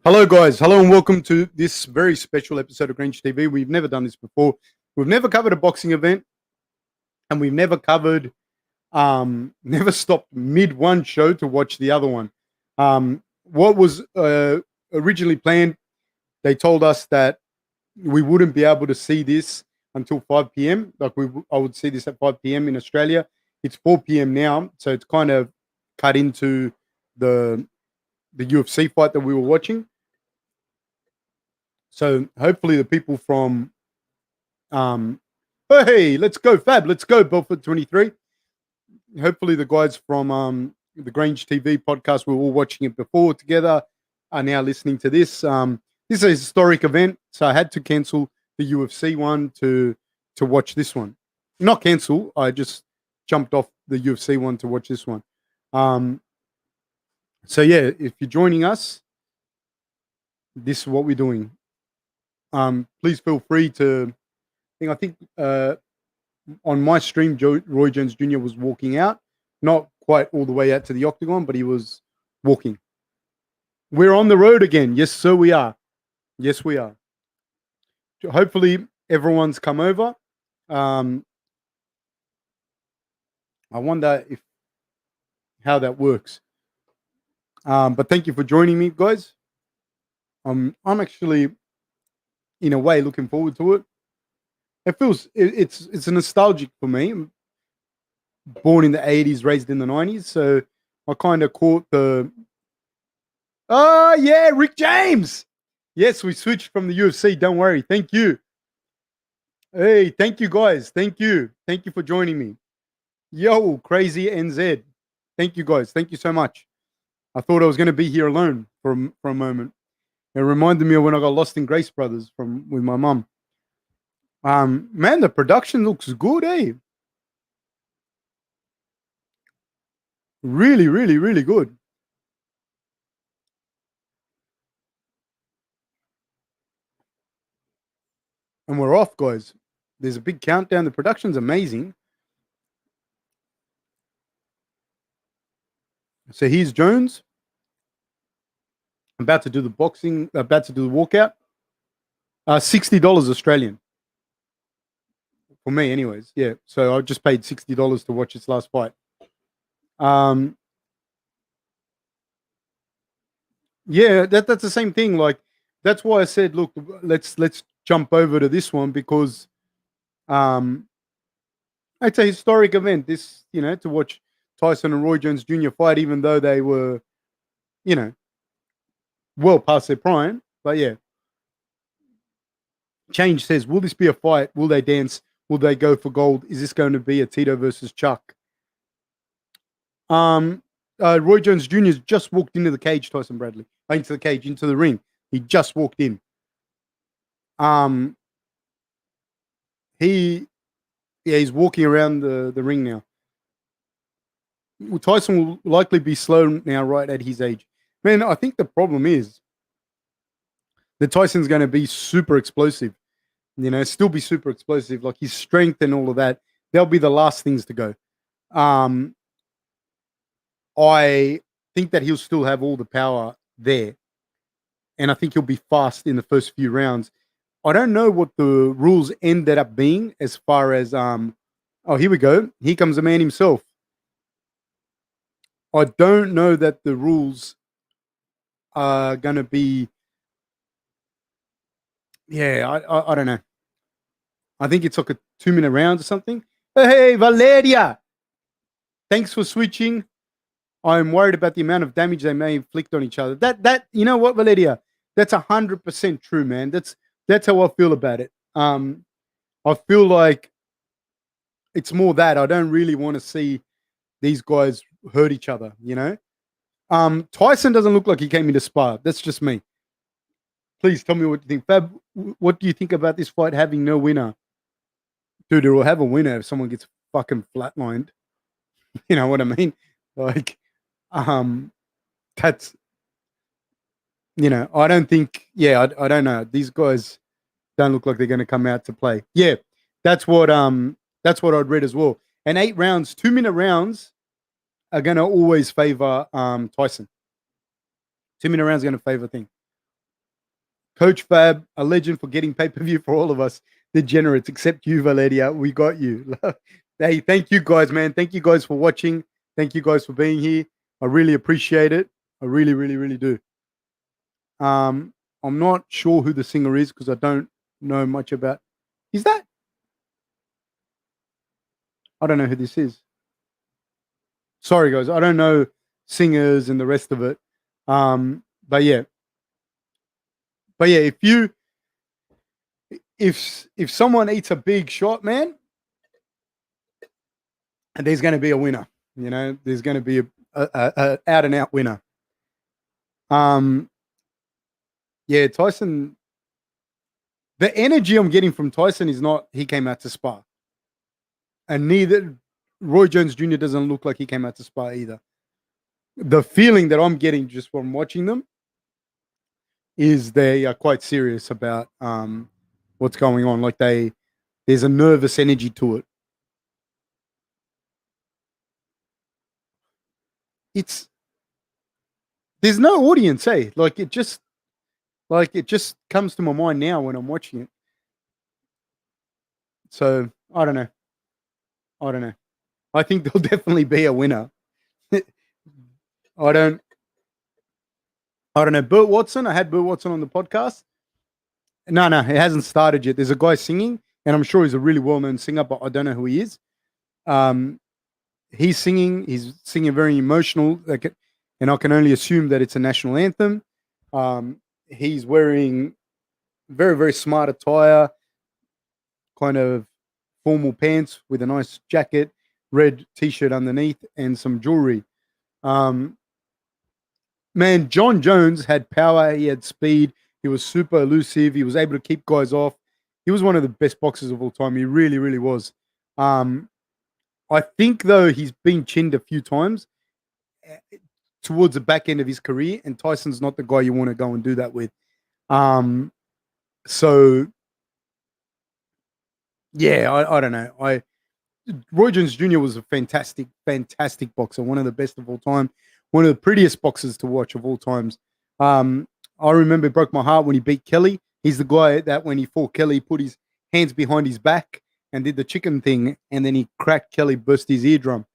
Hello, guys. Hello, and welcome to this very special episode of Grange TV. We've never done this before. We've never covered a boxing event, and we've never covered, never stopped mid one show to watch the other one. What was originally planned, they told us that we wouldn't be able to see this until 5 p.m. I would see this at 5 p.m. in Australia. It's 4 p.m. now, so it's kind of cut into the UFC fight that we were watching. So hopefully the people from, hey, let's go Fab, let's go Belfort 23. Hopefully the guys from the Grange TV podcast, we were all watching it before together, are now listening to this. This is a historic event, so I had to cancel the UFC one to watch this one. Not cancel, I just jumped off the UFC one to watch this one. So yeah, if you're joining us, this is what we're doing. Please feel free to. I think on my stream, Roy Jones Jr. was walking out, not quite all the way out to the octagon, but he was walking. We're on the road again. Yes, sir, we are. Yes, we are. Hopefully, everyone's come over. I wonder how that works. But thank you for joining me, guys. I'm actually, in a way, looking forward to it. It feels it's nostalgic for me. I'm born in the 80s, raised in the 90s, so I kind of caught the. Oh yeah, Rick James. Yes, we switched from the UFC. Don't worry. Thank you. Hey, thank you guys. Thank you for joining me. Yo, crazy NZ. Thank you guys. Thank you so much. I thought I was going to be here alone for a moment. It reminded me of when I got lost in Grace Brothers with my mum. Man, the production looks good, eh? Really, really, really good. And we're off, guys. There's a big countdown. The production's amazing. So here's Jones. About to do the boxing, about to do the walkout. $60 Australian. For me, anyways. Yeah. So I just paid $60 to watch its last fight. Yeah, that's the same thing. Like, that's why I said, look, let's jump over to this one because it's a historic event. This, to watch Tyson and Roy Jones Jr. fight, even though they were, well past their prime. But yeah. Change says, will this be a fight? Will they dance? Will they go for gold? Is this going to be a Tito versus Chuck? Roy Jones Jr. just walked into the cage, Tyson Bradley. Into the cage, into the ring. He just walked in. He's walking around the ring now. Tyson will likely be slow now, right at his age. Man, I think the problem is that Tyson's going to be super explosive. Still be super explosive. Like his strength and all of that, they'll be the last things to go. I think that he'll still have all the power there. And I think he'll be fast in the first few rounds. I don't know what the rules ended up being as far as here we go. Here comes the man himself. I don't know that the rules are gonna be. Yeah, I don't know. I think it's like a 2-minute round or something. Hey, Valeria! Thanks for switching. I'm worried about the amount of damage they may inflict on each other. That you know what, Valeria? That's 100% true, man. That's how I feel about it. I feel like it's more that I don't really want to see these guys hurt each other. Tyson doesn't look like he came into spar. That's just me. Please tell me what you think, Fab. What do you think about this fight having no winner? Dude, it will have a winner if someone gets fucking flatlined. You know what I mean? Like, that's, I don't think, I don't know. These guys don't look like they're going to come out to play. Yeah, that's what I'd read as well. And 8 rounds, 2-minute rounds are going to always favor Tyson. 2-minute rounds are going to favor thing. Coach Fab, a legend for getting pay-per-view for all of us degenerates, except you, Valeria. We got you. Hey, thank you guys, man. Thank you guys for watching. Thank you guys for being here. I really appreciate it. I really, really, really do. I'm not sure who the singer is because I don't know much about. Is that? I don't know who this is. Sorry, guys. I don't know singers and the rest of it. But yeah. But yeah, if someone eats a big shot, man, there's going to be a winner. You know, there's going to be a out and out winner. Yeah, Tyson. The energy I'm getting from Tyson is not he came out to spar, and neither Roy Jones Jr. doesn't look like he came out to spar either. The feeling that I'm getting just from watching them is they are quite serious about what's going on. Like there's a nervous energy to it. It's there's no audience, eh? Like it just comes to my mind now when I'm watching it. So I don't know. I don't know. I think there'll definitely be a winner. I don't. I don't know. Burt Watson. I had Burt Watson on the podcast. No, it hasn't started yet. There's a guy singing, and I'm sure he's a really well-known singer, but I don't know who he is. Um, he's singing. He's singing very emotional, and I can only assume that it's a national anthem. He's wearing very, very smart attire, kind of formal pants with a nice jacket, red t-shirt underneath, and some jewelry. Man, John Jones had power. He had speed. He was super elusive. He was able to keep guys off. He was one of the best boxers of all time. He really, really was. I think, though, he's been chinned a few times towards the back end of his career, and Tyson's not the guy you want to go and do that with. So, yeah, I don't know. Roy Jones Jr. was a fantastic, fantastic boxer, one of the best of all time, one of the prettiest boxers to watch of all times. I remember it broke my heart when he beat Kelly. He's the guy that when he fought Kelly, put his hands behind his back and did the chicken thing, and then he cracked Kelly, burst his eardrum.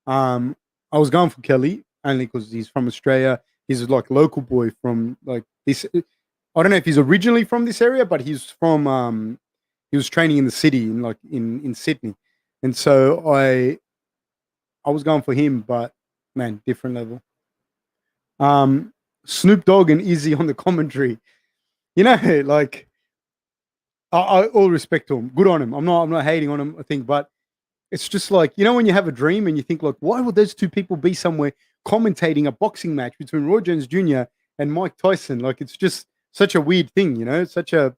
I was going for Kelly only because he's from Australia. He's like local boy from like this. I don't know if he's originally from this area, but he's from. He was training in the city in Sydney, and so I was going for him, but man, different level. Snoop Dogg and Izzy on the commentary. You know, like I all respect to him. Good on him. I'm not hating on him. I think, but it's just like when you have a dream and you think like, why would those two people be somewhere commentating a boxing match between Roy Jones Jr. and Mike Tyson? Like it's just such a weird thing, Such a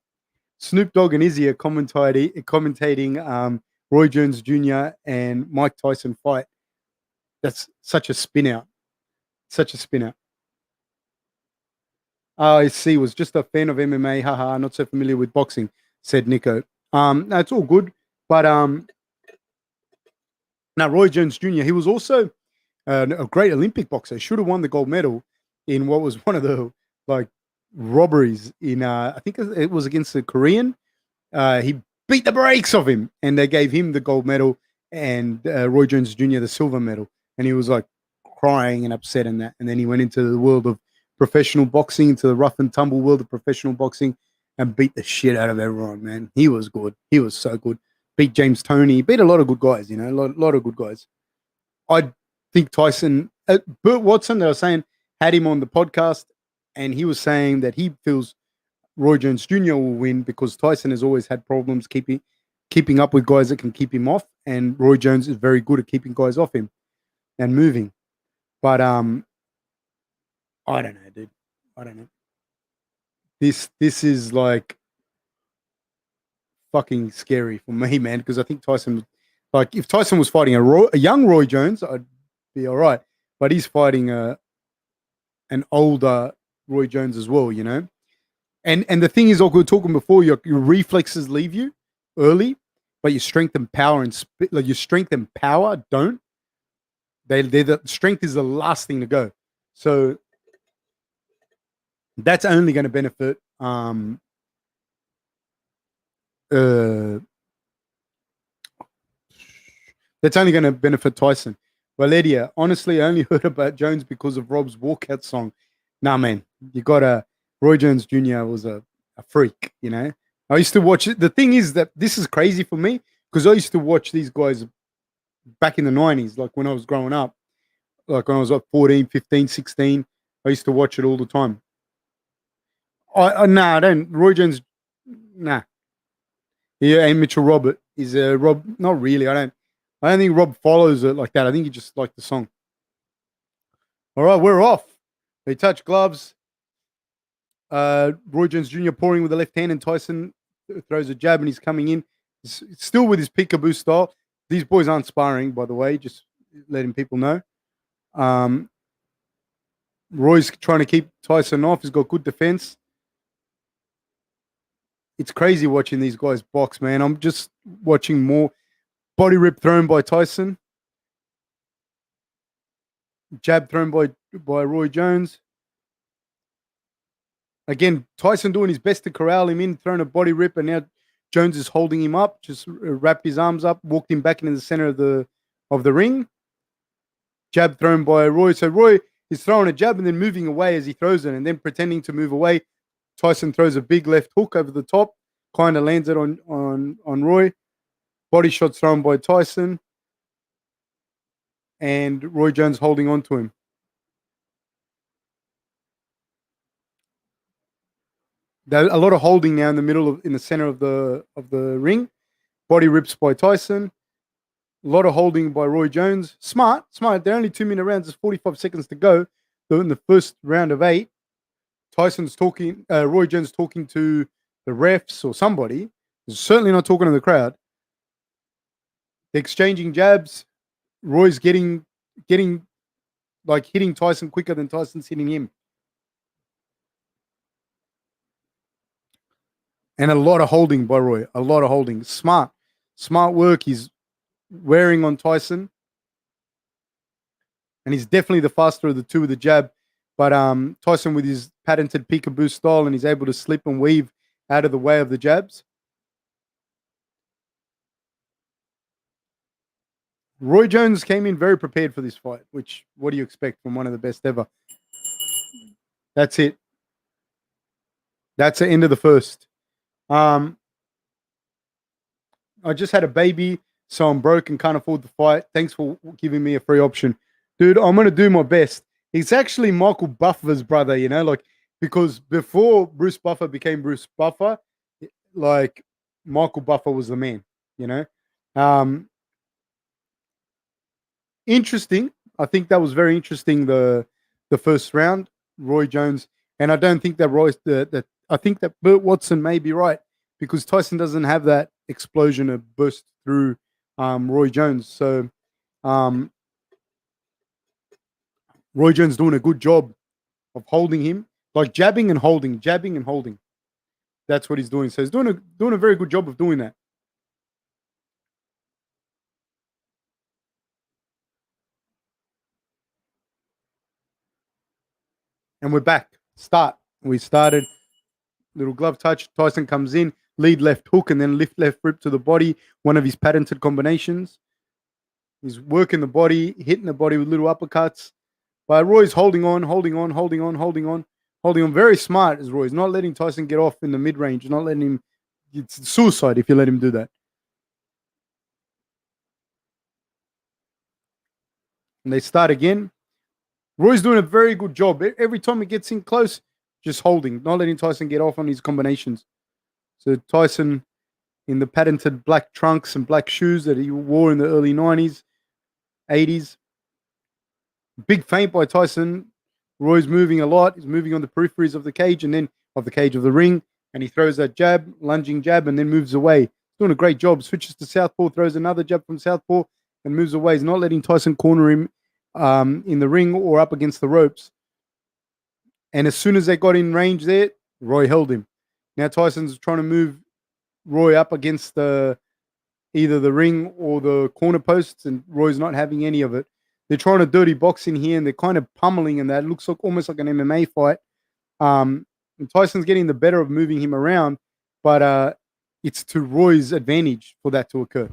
Snoop Dogg and Izzy are commentating Roy Jones Jr. and Mike Tyson fight. That's such a spin out. Such a spin out. I see. Was just a fan of MMA. Haha, not so familiar with boxing, said Nico. No, it's all good. But now Roy Jones Jr. He was also a great Olympic boxer. Should have won the gold medal in what was one of the like robberies in. I think it was against the Korean. He beat the brakes of him, and they gave him the gold medal, and Roy Jones Jr. the silver medal, and he was like crying and upset in that. And then he went into the world of professional boxing, into the rough and tumble world of professional boxing, and beat the shit out of everyone. Man, he was good. He was so good. Beat James Toney. Beat a lot of good guys. A lot of good guys. I think Tyson, Burt Watson, they were saying had him on the podcast, and he was saying that he feels Roy Jones Jr. will win because Tyson has always had problems keeping up with guys that can keep him off, and Roy Jones is very good at keeping guys off him and moving. But I don't know, dude. I don't know. This is like fucking scary for me, man, because I think Tyson, like, if Tyson was fighting a young Roy Jones, I'd be all right. But he's fighting an older Roy Jones as well, And the thing is, like we were talking before, your reflexes leave you early, but your strength and power your strength and power don't. The strength is the last thing to go. So That's only going to benefit uh, that's only going to benefit Tyson. Valeria, honestly, I only heard about Jones because of Rob's walkout song. Nah, man, you got a Roy Jones Jr. was a freak, you know. I used to watch it. The thing is that this is crazy for me because I used to watch these guys back in the 90s, like when I was growing up, like when I was like 14, 15, 16. I used to watch it all the time. Nah, I don't. Roy Jones, nah. Yeah, and Mitchell Robert is Rob. Not really. I don't think Rob follows it like that. I think he just liked the song. All right, we're off. They touch gloves. Roy Jones Jr. pouring with the left hand, and Tyson throws a jab, and he's coming in. He's still with his peekaboo style. These boys aren't sparring, by the way. Just letting people know. Um, Roy's trying to keep Tyson off. He's got good defense. It's crazy watching these guys box, man. I'm just watching more body rip thrown by Tyson, jab thrown by Roy Jones. Again, Tyson doing his best to corral him in, throwing a body rip, and now Jones is holding him up. Just wrapped his arms up, walked him back into the center of the ring. Jab thrown by Roy. So Roy is throwing a jab and then moving away as he throws it, and then pretending to move away. Tyson throws a big left hook over the top, kind of lands it on Roy. Body shots thrown by Tyson, and Roy Jones holding on to him. There's a lot of holding now in the center of the ring. Body rips by Tyson. A lot of holding by Roy Jones. Smart. They're only 2-minute rounds. There's 45 seconds to go. They're in the first round of 8. Tyson's talking. Roy Jones talking to the refs or somebody. He's certainly not talking to the crowd. They're exchanging jabs. Roy's getting like hitting Tyson quicker than Tyson's hitting him. And a lot of holding by Roy. A lot of holding. Smart work. He's wearing on Tyson. And he's definitely the faster of the two with the jab. But Tyson with his patented peekaboo style, and he's able to slip and weave out of the way of the jabs. Roy Jones came in very prepared for this fight, which what do you expect from one of the best ever? That's it. That's the end of the first. I just had a baby, so I'm broke and can't afford the fight. Thanks for giving me a free option. Dude, I'm going to do my best. He's actually Michael Buffer's brother, you know, like, because before Bruce Buffer became Bruce Buffer, like, Michael Buffer was the man, you know. Interesting. I think that was very interesting, the first round, Roy Jones. And I don't think that I think that Burt Watson may be right because Tyson doesn't have that explosion of burst through Roy Jones. So Roy Jones doing a good job of holding him, like jabbing and holding. That's what he's doing. So he's doing a very good job of doing that. And we're back. We started. Little glove touch. Tyson comes in, lead left hook, and then lift left rip to the body. One of his patented combinations. He's working the body, hitting the body with little uppercuts. But Roy's holding on. Very smart as Roy's not letting Tyson get off in the mid range. Not letting him. It's suicide if you let him do that. And they start again. Roy's doing a very good job. Every time he gets in close, just holding, not letting Tyson get off on his combinations. So Tyson in the patented black trunks and black shoes that he wore in the early 90s, 80s. Big feint by Tyson. Roy's moving a lot. He's moving on the peripheries of the cage and then of the ring. And he throws that jab, lunging jab, and then moves away. He's doing a great job. Switches to southpaw, throws another jab from southpaw, and moves away. He's not letting Tyson corner him in the ring or up against the ropes. And as soon as they got in range there, Roy held him. Now Tyson's trying to move Roy up against either the ring or the corner posts, and Roy's not having any of it. They're trying to dirty box in here, and they're kind of pummeling, and that looks like almost like an MMA fight. And Tyson's getting the better of moving him around, but it's to Roy's advantage for that to occur.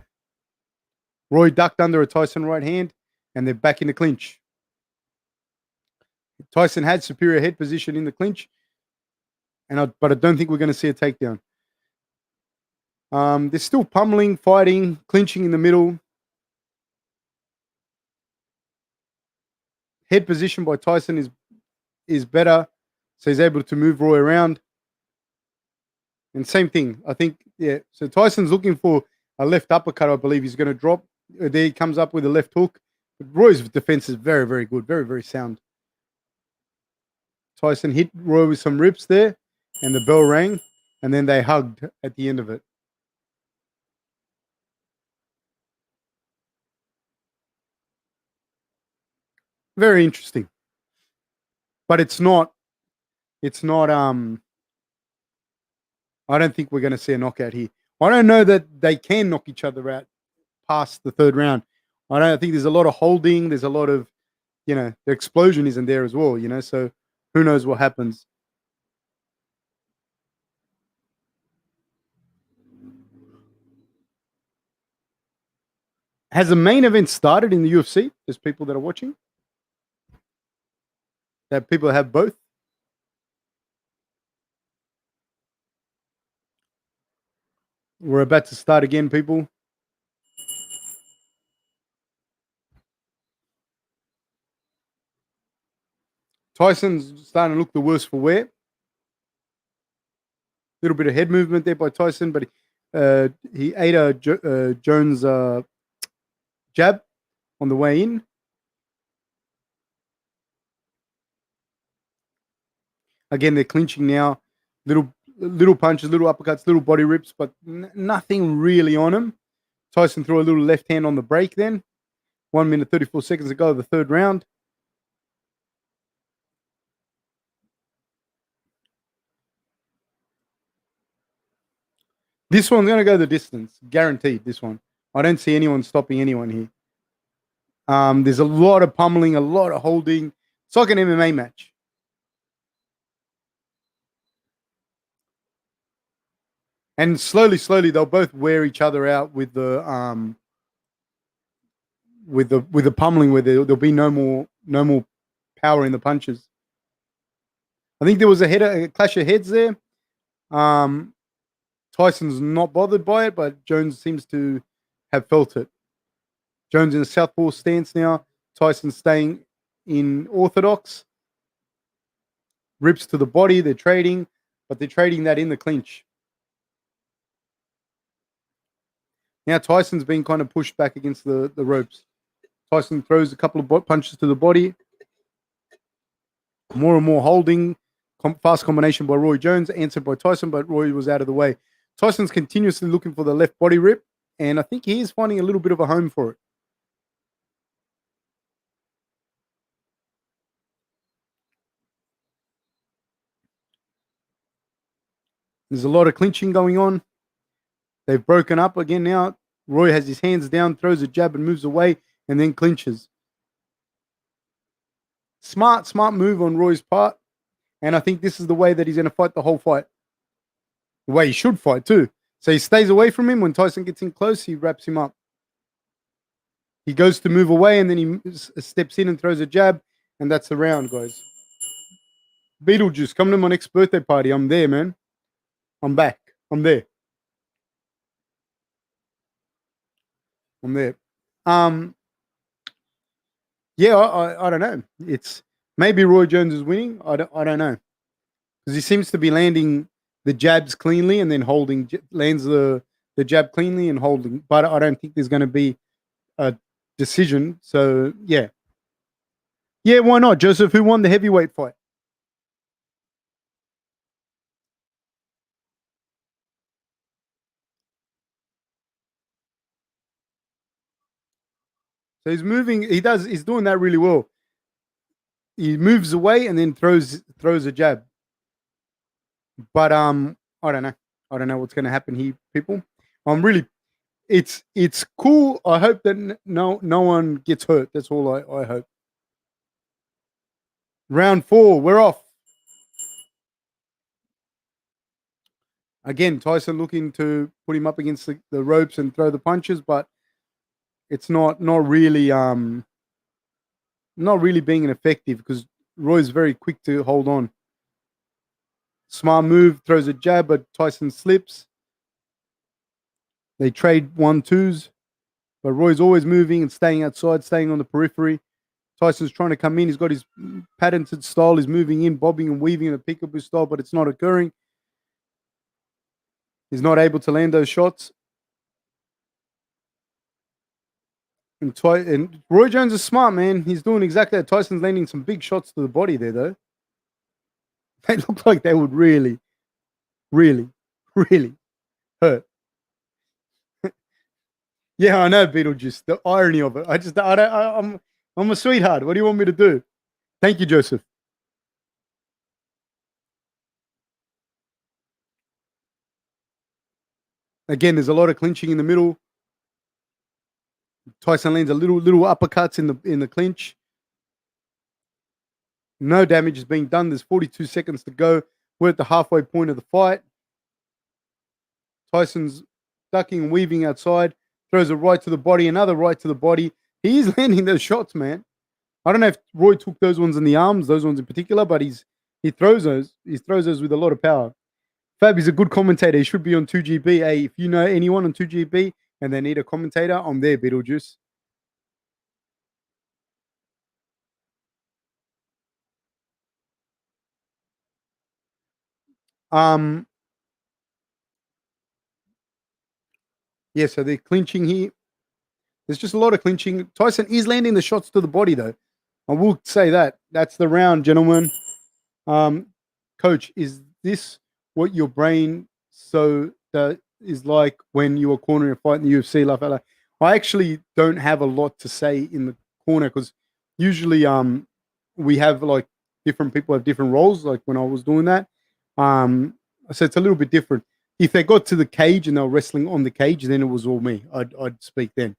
Roy ducked under a Tyson right hand, and they're back in the clinch. Tyson had superior head position in the clinch, but I don't think we're going to see a takedown. They're still pummeling, fighting, clinching in the middle. Head position by Tyson is better, so he's able to move Roy around. And same thing, I think, yeah. So Tyson's looking for a left uppercut, I believe he's going to drop. There he comes up with a left hook. But Roy's defense is very, very good, very, very sound. Tyson hit Roy with some rips there, and the bell rang, and then they hugged at the end of it. Very interesting. But it's not, I don't think we're going to see a knockout here. I don't know that they can knock each other out past the third round. I think there's a lot of holding. There's a lot of, the explosion isn't there as well, so who knows what happens. Has the main event started in the UFC? There's people that are watching. That people have both. We're about to start again, people. Tyson's starting to look the worse for wear. Little bit of head movement there by Tyson, but he ate a Jones jab on the way in. Again, they're clinching now. Little punches, little uppercuts, little body rips, but nothing really on him. Tyson threw a little left hand on the break then. 1 minute, 34 seconds ago, the third round. This one's going to go the distance. Guaranteed, this one. I don't see anyone stopping anyone here. There's a lot of pummeling, a lot of holding. It's like an MMA match. And slowly, they'll both wear each other out with the pummeling, where there'll be no more power in the punches. I think there was a clash of heads there. Tyson's not bothered by it, but Jones seems to have felt it. Jones in a southpaw stance now. Tyson staying in orthodox. Rips to the body. They're trading, but they're trading that in the clinch. Now Tyson's being kind of pushed back against the ropes. Tyson throws a couple of punches to the body. More and more holding. Fast combination by Roy Jones, answered by Tyson, but Roy was out of the way. Tyson's continuously looking for the left body rip, and I think he is finding a little bit of a home for it. There's a lot of clinching going on. They've broken up again now. Roy has his hands down, throws a jab and moves away, and then clinches. Smart move on Roy's part. And I think this is the way that he's going to fight the whole fight. The way he should fight too. So he stays away from him. When Tyson gets in close, he wraps him up. He goes to move away, and then he steps in and throws a jab, and that's the round, guys. Beetlejuice, come to my next birthday party. I'm there, man. I'm back. I'm there. Yeah, I don't know. It's maybe Roy Jones is winning. I don't know, because he seems to be landing the jabs cleanly and then lands the jab cleanly and holding. But I don't think there's going to be a decision. So yeah, why not, Joseph? Who won the heavyweight fight? So he's moving. He's doing that really well. He moves away and then throws a jab. But I don't know. I don't know what's going to happen here, people. It's cool. I hope that no one gets hurt. That's all I hope. Round 4, we're off. Again, Tyson looking to put him up against the ropes and throw the punches, but it's not really being an effective because Roy's very quick to hold on. Smart move, throws a jab, but Tyson slips. They trade 1-2s, but Roy's always moving and staying outside, staying on the periphery. Tyson's trying to come in. He's got his patented style. He's moving in, bobbing and weaving in a peekaboo style, but it's not occurring. He's not able to land those shots. And Roy Jones is smart, man. He's doing exactly that. Tyson's landing some big shots to the body there, though. They look like they would really, really, really hurt. Yeah, I know, Beetlejuice. The irony of it. I'm a sweetheart. What do you want me to do? Thank you, Joseph. Again, there's a lot of clinching in the middle. Tyson lands a little uppercuts in the clinch. No damage is being done. There's 42 seconds to go. We're at the halfway point of the fight. Tyson's ducking and weaving outside. Throws a right to the body, another right to the body. He is landing those shots, man. I don't know if Roy took those ones in the arms, those ones in particular, but he throws those. He throws those with a lot of power. Fab is a good commentator. He should be on 2GB. Hey, if you know anyone on 2GB and they need a commentator, I'm there, Beetlejuice. Um, yeah, so they're clinching here. There's just a lot of clinching. Tyson is landing the shots to the body, though. I will say that. That's the round, gentlemen. Um, Coach, is this what your brain is like when you are cornering a fight in the UFC? Like, I actually don't have a lot to say in the corner because usually we have like different people have different roles. Like when I was doing that, so it's a little bit different. If they got to the cage and they were wrestling on the cage, then it was all me. I'd speak then.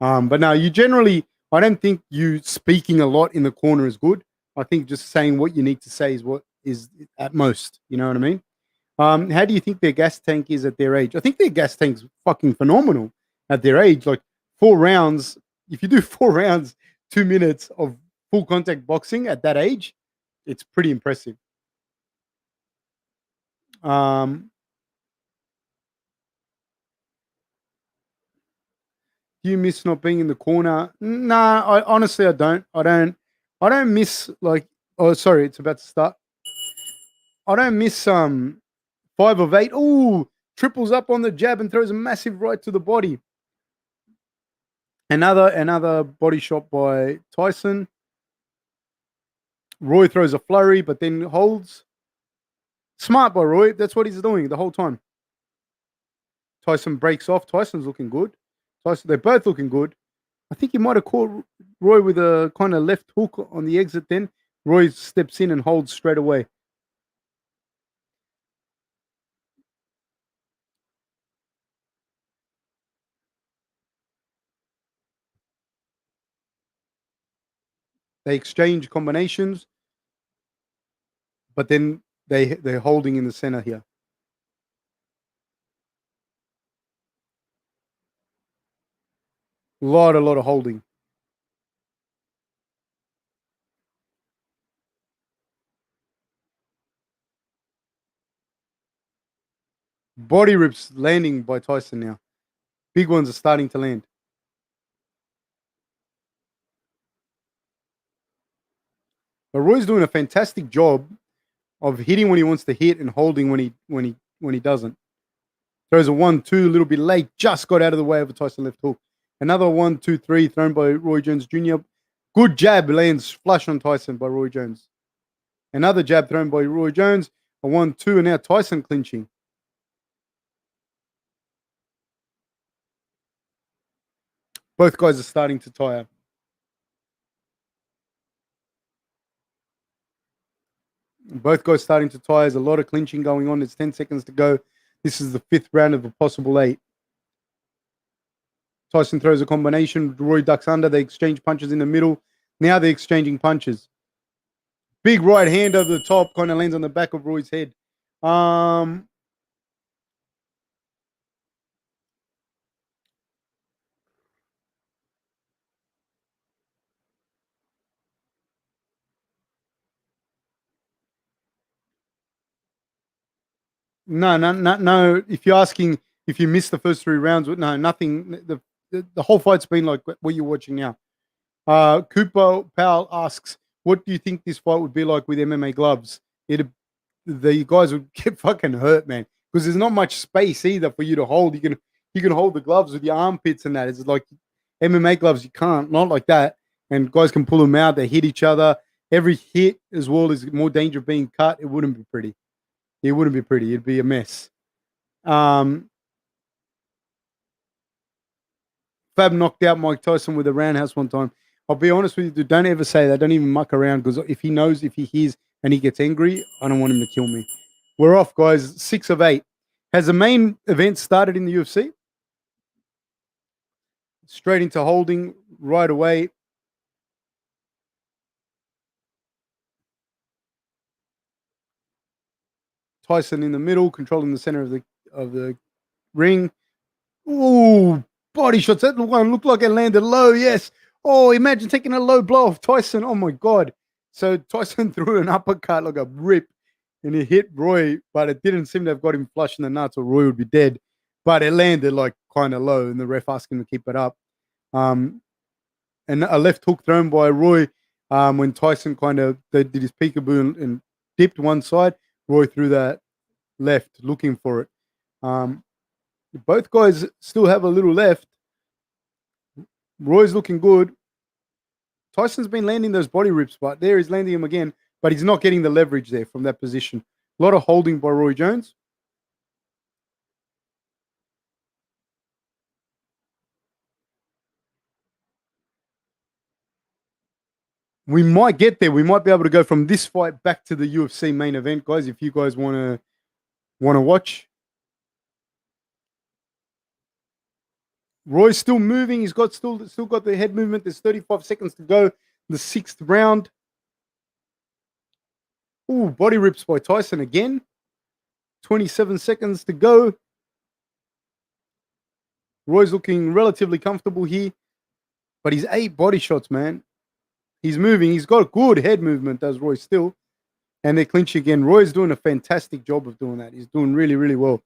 But now you generally, I don't think you speaking a lot in the corner is good. I think just saying what you need to say is what is at most. You know what I mean? How do you think their gas tank is at their age? I think their gas tank's fucking phenomenal at their age. Like 4 rounds, if you do 4 rounds, 2 minutes of full contact boxing at that age, it's pretty impressive. Um, do you miss not being in the corner? Nah, I honestly I don't. I don't miss like. Oh, sorry, it's about to start. I don't miss 5 of 8. Ooh, triples up on the jab and throws a massive right to the body. Another body shot by Tyson. Roy throws a flurry, but then holds. Smart by Roy. That's what he's doing the whole time. Tyson breaks off. Tyson's looking good. They're both looking good. I think he might have caught Roy with a kind of left hook on the exit then. Roy steps in and holds straight away. They exchange combinations, but then they're holding in the center here. A lot of holding. Body rips landing by Tyson now. Big ones are starting to land. But Roy's doing a fantastic job of hitting when he wants to hit and holding when he doesn't. Throws a 1-2, a little bit late, just got out of the way of a Tyson left hook. Another 1-2-3 thrown by Roy Jones Jr. Good jab lands flush on Tyson by Roy Jones. Another jab thrown by Roy Jones, a 1-2, and now Tyson clinching. Both guys are starting to tire. Both guys starting to tire. There's a lot of clinching going on. There's 10 seconds to go. This is the 5th round of a possible 8. Tyson throws a combination. Roy ducks under. They exchange punches in the middle. Now they're exchanging punches. Big right hand over the top kind of lands on the back of Roy's head. No. If you're asking if you missed the first 3 rounds, no, nothing. The whole fight's been like what you're watching now. Cooper Powell asks, "What do you think this fight would be like with MMA gloves?" It The guys would get fucking hurt, man, because there's not much space either for you to hold. You can hold the gloves with your armpits and that. It's like MMA gloves, you can't, not like that. And guys can pull them out. They hit each other. Every hit as well is more danger of being cut. It wouldn't be pretty. It wouldn't be pretty. It'd be a mess. Um, Fab knocked out Mike Tyson with a roundhouse one time. I'll be honest with you, dude, don't ever say that. Don't even muck around because if he hears and he gets angry, I don't want him to kill me. We're off, guys. 6 of 8. Has the main event started in the UFC? Straight into holding right away. Tyson in the middle, controlling the center of the ring. Ooh, body shots. That one looked like it landed low. Yes. Oh, imagine taking a low blow off Tyson. Oh my god. So Tyson threw an uppercut like a rip, and it hit Roy, but it didn't seem to have got him flush in the nuts, or Roy would be dead. But it landed like kind of low, and the ref asked him to keep it up. Um, and a left hook thrown by Roy when Tyson kind of did his peekaboo and dipped one side. Roy threw that left, looking for it. Um, both guys still have a little left. Roy's looking good. Tyson's been landing those body rips, but there he's landing them again, but he's not getting the leverage there from that position. A lot of holding by Roy Jones. We might get there. We might be able to go from this fight back to the UFC main event, guys. If you guys want to watch, Roy's still moving. He's got still got the head movement. There's 35 seconds to go. The 6th round. Ooh, body rips by Tyson again. 27 seconds to go. Roy's looking relatively comfortable here, but he's 8 body shots, man. He's moving. He's got good head movement, does Roy still. And they clinch again. Roy's doing a fantastic job of doing that. He's doing really, really well.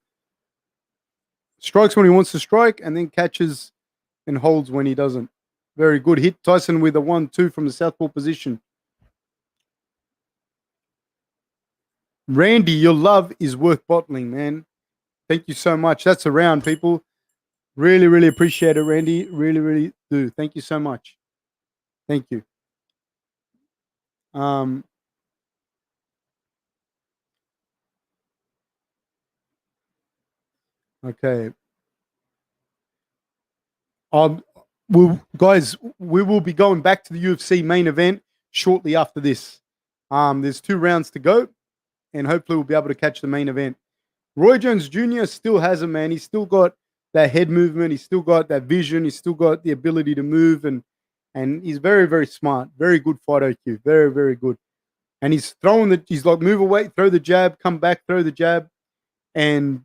Strikes when he wants to strike and then catches and holds when he doesn't. Very good hit. Tyson with a 1-2 from the southpaw position. Randy, your love is worth bottling, man. Thank you so much. That's a round, people. Really, really appreciate it, Randy. Really, really do. Thank you so much. Thank you. Um, okay. Um, guys, we will be going back to the UFC main event shortly after this. There's 2 rounds to go, and hopefully we'll be able to catch the main event. Roy Jones Jr. still has it, man. He's still got that head movement. He's still got that vision. He's still got the ability to move, and he's very, very smart. Very good fight IQ. Very, very good. And he's throwing the. He's like move away, throw the jab, come back, throw the jab, and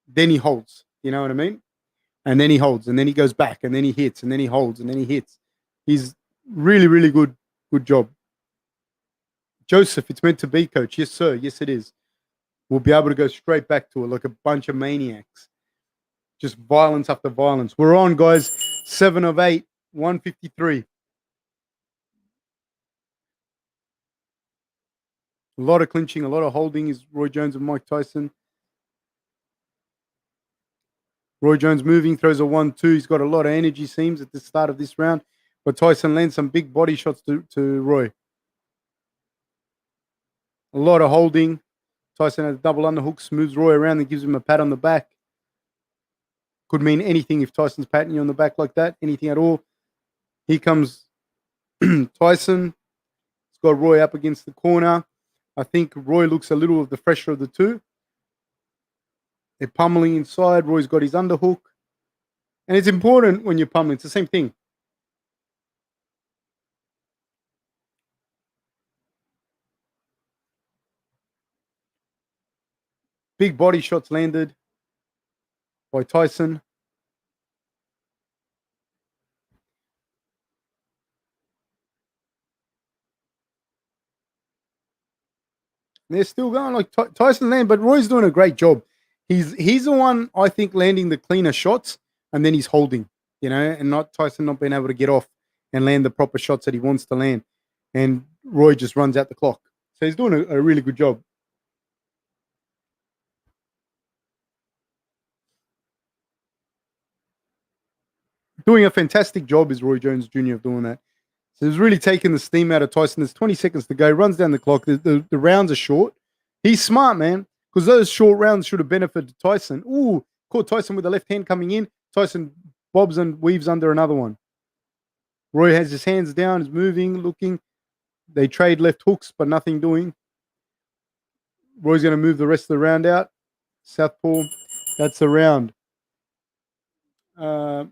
then he holds. You know what I mean? And then he holds, and then he goes back, and then he hits, and then he holds, and then he hits. He's really, really good. Good job, Joseph. It's meant to be, coach. Yes, sir. Yes, it is. We'll be able to go straight back to it like a bunch of maniacs. Just violence after violence. We're on, guys. 7 of 8, 153. A lot of clinching, a lot of holding is Roy Jones and Mike Tyson. Roy Jones moving, throws a 1-2. He's got a lot of energy, seems, at the start of this round. But Tyson lands some big body shots to Roy. A lot of holding. Tyson has a double underhook, smooths Roy around and gives him a pat on the back. Could mean anything if Tyson's patting you on the back like that, anything at all. Here comes Tyson. He's got Roy up against the corner. I think Roy looks a little of the fresher of the two. They're pummeling inside. Roy's got his underhook. And it's important when you're pummeling. It's the same thing. Big body shots landed by Tyson. They're still going like Tyson land, but Roy's doing a great job. He's the one I think landing the cleaner shots, and then he's holding, and not Tyson not being able to get off and land the proper shots that he wants to land, and Roy just runs out the clock. So he's doing a really good job. Doing a fantastic job is Roy Jones Jr. of doing that. So he's really taking the steam out of Tyson. There's 20 seconds to go. Runs down the clock. The rounds are short. He's smart, man, because those short rounds should have benefited Tyson. Ooh, caught Tyson with the left hand coming in. Tyson bobs and weaves under another one. Roy has his hands down, is moving, looking. They trade left hooks, but nothing doing. Roy's going to move the rest of the round out. Southpaw, that's the round. Do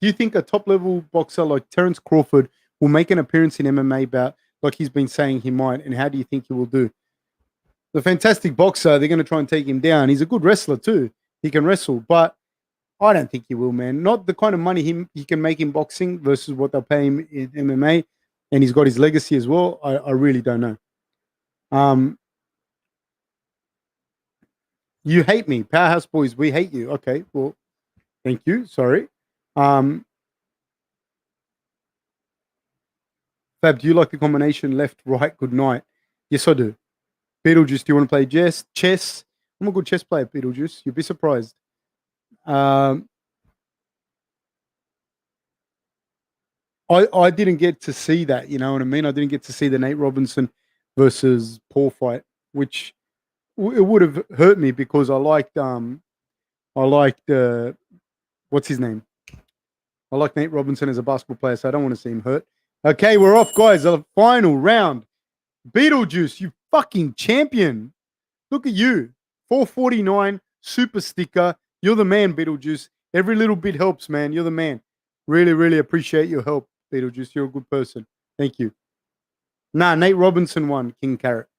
you think a top-level boxer like Terence Crawford will make an appearance in MMA bout like he's been saying he might, and how do you think he will do? The fantastic boxer, they're going to try and take him down. He's a good wrestler too. He can wrestle, but I don't think he will, man. Not the kind of money he can make in boxing versus what they'll pay him in MMA, and he's got his legacy as well. I really don't know. You hate me. Powerhouse Boys, we hate you. Okay, well, thank you. Sorry. Fab, do you like the combination left, right, good night? Yes, I do. Beetlejuice, do you want to play chess? I'm a good chess player, Beetlejuice. You'd be surprised. I didn't get to see that, you know what I mean? I didn't get to see the Nate Robinson versus Paul fight, which it would have hurt me because I liked what's his name? I like Nate Robinson as a basketball player, so I don't want to see him hurt. Okay, we're off, guys. The final round. Beetlejuice, you fucking champion. Look at you. 449, super sticker. You're the man, Beetlejuice. Every little bit helps, man. You're the man. Really, really appreciate your help, Beetlejuice. You're a good person. Thank you. Nah, Nate Robinson won, King Carrot.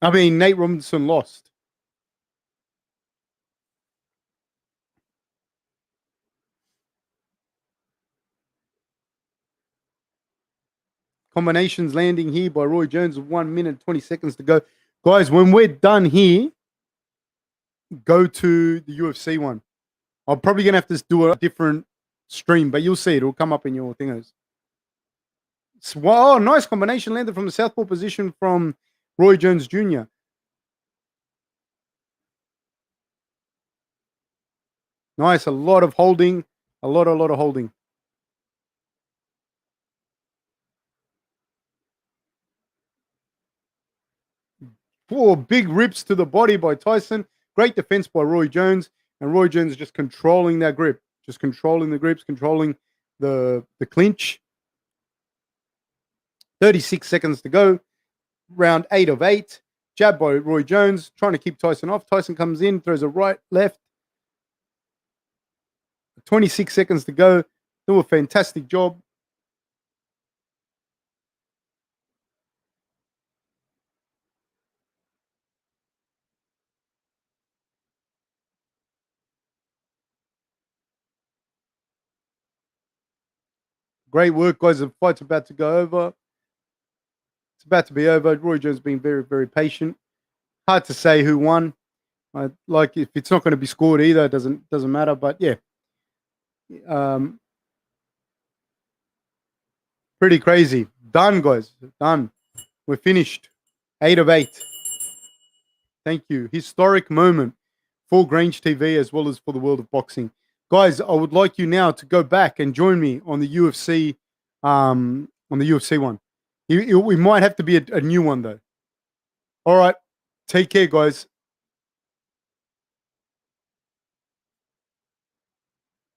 I mean, Nate Robinson lost. Combinations landing here by Roy Jones with 1 minute, 20 seconds to go. Guys, when we're done here, go to the UFC one. I'm probably going to have to do a different stream, but you'll see it. It'll come up in your thingers. Oh, nice combination landed from the southpaw position from Roy Jones Jr. Nice. A lot of holding. A lot of holding. Four big rips to the body by Tyson. Great defense by Roy Jones. And Roy Jones is just controlling that grip. Just controlling the grips, controlling the clinch. 36 seconds to go. Round 8 of 8. Jab by Roy Jones, trying to keep Tyson off. Tyson comes in, throws a right, left. 26 seconds to go. Do a fantastic job. Great work, guys. The fight's about to go over. It's about to be over. Roy Jones being very, very patient. Hard to say who won. Like if it's not going to be scored either, it doesn't matter. But yeah, pretty crazy. Done, guys. Done. We're finished. 8 of 8. Thank you. Historic moment for Grange TV as well as for the world of boxing. Guys, I would like you now to go back and join me on the UFC one. We might have to be a new one though. All right. Take care, guys.